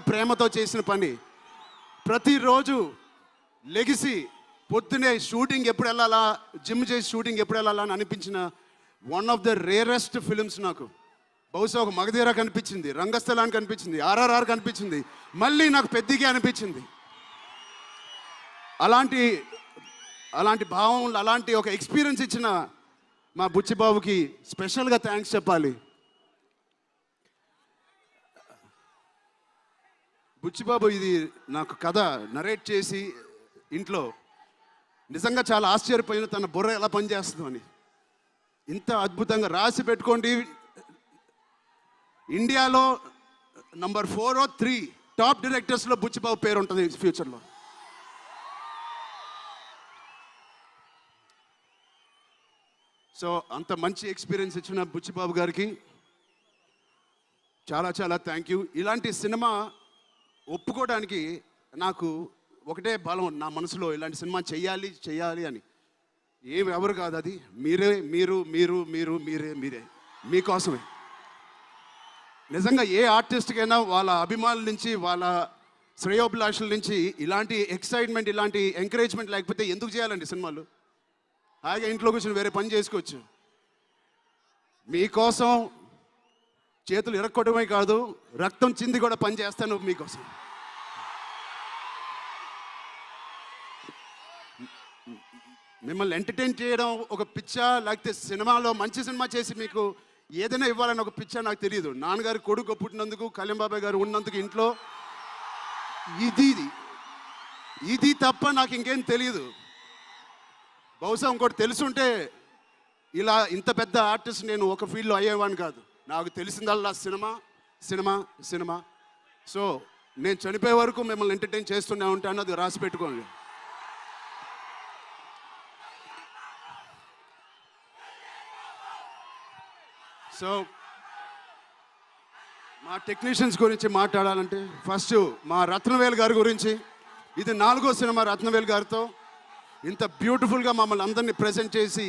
ప్రేమతో చేసిన పని. ప్రతిరోజు లెగిసి పొద్దునే షూటింగ్ ఎప్పుడు వెళ్ళాలా, జిమ్ చేసి షూటింగ్ ఎప్పుడు వెళ్ళాలా అని అనిపించిన one of the rarest films నాకు. బహుశా ఒక మగధీర కనిపించింది, రంగస్థలానికి కనిపించింది, RRR కనిపించింది, మళ్ళీ నాకు పెద్దిగా అనిపించింది. అలాంటి భావం, అలాంటి ఒక ఎక్స్పీరియన్స్ ఇచ్చిన మా బుచ్చిబాబుకి స్పెషల్గా థ్యాంక్స్ చెప్పాలి. బుచ్చిబాబు ఇది నాకు కథ నరేట్ చేసి ఇంట్లో నిజంగా చాలా ఆశ్చర్యపోయిన, తన బుర్ర ఎలా పనిచేస్తుందో అని. ఇంత అద్భుతంగా రాసి పెట్టుకోండి. ఇండియాలో నంబర్ 4 or 3 టాప్ డైరెక్టర్స్లో బుచ్చిబాబు పేరు ఉంటుంది ఫ్యూచర్లో. సో అంత మంచి ఎక్స్పీరియన్స్ ఇచ్చిన బుచ్చిబాబు గారికి చాలా చాలా థ్యాంక్ యూ. ఇలాంటి సినిమా ఒప్పుకోవడానికి నాకు ఒకటే బలం నా మనసులో, ఇలాంటి సినిమా చెయ్యాలి అని. ఎవరు కాదు, అది మీరే మీకోసమే. నిజంగా ఏ ఆర్టిస్ట్కైనా వాళ్ళ అభిమానుల నుంచి, వాళ్ళ శ్రేయోభిలాషుల నుంచి ఇలాంటి ఎక్సైట్మెంట్, ఇలాంటి ఎంకరేజ్మెంట్ లేకపోతే ఎందుకు చేయాలండి సినిమాలు? హాయిగా ఇంట్లో కూర్చొని వేరే పని చేసుకోవచ్చు. మీకోసం చేతులు ఇరక్కొట్టమే కాదు, రక్తం చింది కూడా పని చేస్తాను మీకోసం. మిమ్మల్ని ఎంటర్టైన్ చేయడం ఒక పిచ్చా, లేకపోతే సినిమాలో మంచి సినిమా చేసి మీకు ఏదైనా ఇవ్వాలని ఒక పిచ్చా నాకు తెలియదు. నాన్నగారు కొడుకు పుట్టినందుకు, కళ్యాణ్ బాబాయ్ గారు ఉన్నందుకు ఇంట్లో ఇది తప్ప నాకు ఇంకేం తెలియదు. బహుశా ఇంకోటి తెలుసుంటే ఇలా ఇంత పెద్ద ఆర్టిస్ట్ నేను ఒక ఫీల్డ్లో అయ్యేవాడిని కాదు. నాకు తెలిసిందల్లా సినిమా. సో నేను చనిపోయే వరకు మిమ్మల్ని ఎంటర్టైన్ చేస్తూనే ఉంటాను, అది రాసి పెట్టుకోండి. సో మా టెక్నీషియన్స్ గురించి మాట్లాడాలంటే ఫస్ట్ మా రత్నవేల్ గారి గురించి. ఇది 4వ సినిమా రత్నవేల్ గారితో. ఇంత బ్యూటిఫుల్గా మమ్మల్ని అందరినీ ప్రజెంట్ చేసి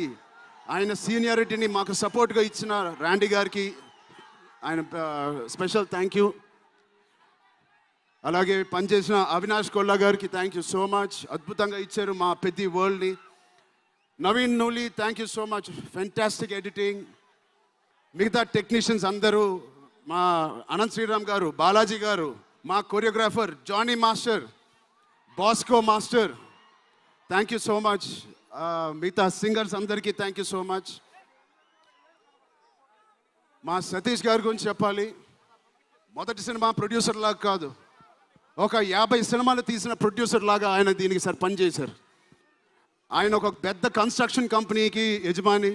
ఆయన సీనియారిటీని మాకు సపోర్ట్గా ఇచ్చిన ర్యాండీ గారికి ఆయన స్పెషల్ థ్యాంక్ యూ. అలాగే పనిచేసిన అవినాష్ కొల్లా గారికి థ్యాంక్ యూ సో మచ్. అద్భుతంగా ఇచ్చారు మా పెద్ద వరల్డ్ని. Naveen Nooli thank you so much, fantastic editing. మిగతా టెక్నీషియన్స్ అందరూ, మా అనంత్ శ్రీరామ్ గారు, బాలాజీ గారు, మా choreographer Jani master, Bosco master, thank you so much. మిగతా సింగర్స్ అందరికీ థ్యాంక్ యూ సో మచ్. మా సతీష్ గారి గురించి చెప్పాలి. మొదటి సినిమా ప్రొడ్యూసర్ లాగా కాదు, ఒక 50 సినిమాలు తీసిన ప్రొడ్యూసర్ లాగా ఆయన దీనికి పనిచేశారు. ఆయన ఒక పెద్ద కన్స్ట్రక్షన్ కంపెనీకి యజమాని.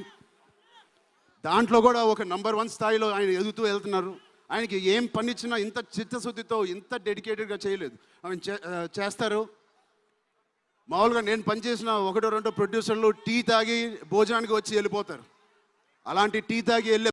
దాంట్లో కూడా ఒక నంబర్ 1 స్థాయిలో ఆయన ఎదుగుతూ వెళ్తున్నారు. ఆయనకి ఏం పని ఇచ్చినా ఇంత చిత్తశుద్ధితో, ఇంత డెడికేటెడ్గా చేయలేదు. ఆయన చేస్తారు. మామూలుగా నేను పనిచేసిన 1 or 2 ప్రొడ్యూసర్లు టీ తాగి భోజనానికి వచ్చి వెళ్ళిపోతారు. అలాంటి టీ తాగి వెళ్ళే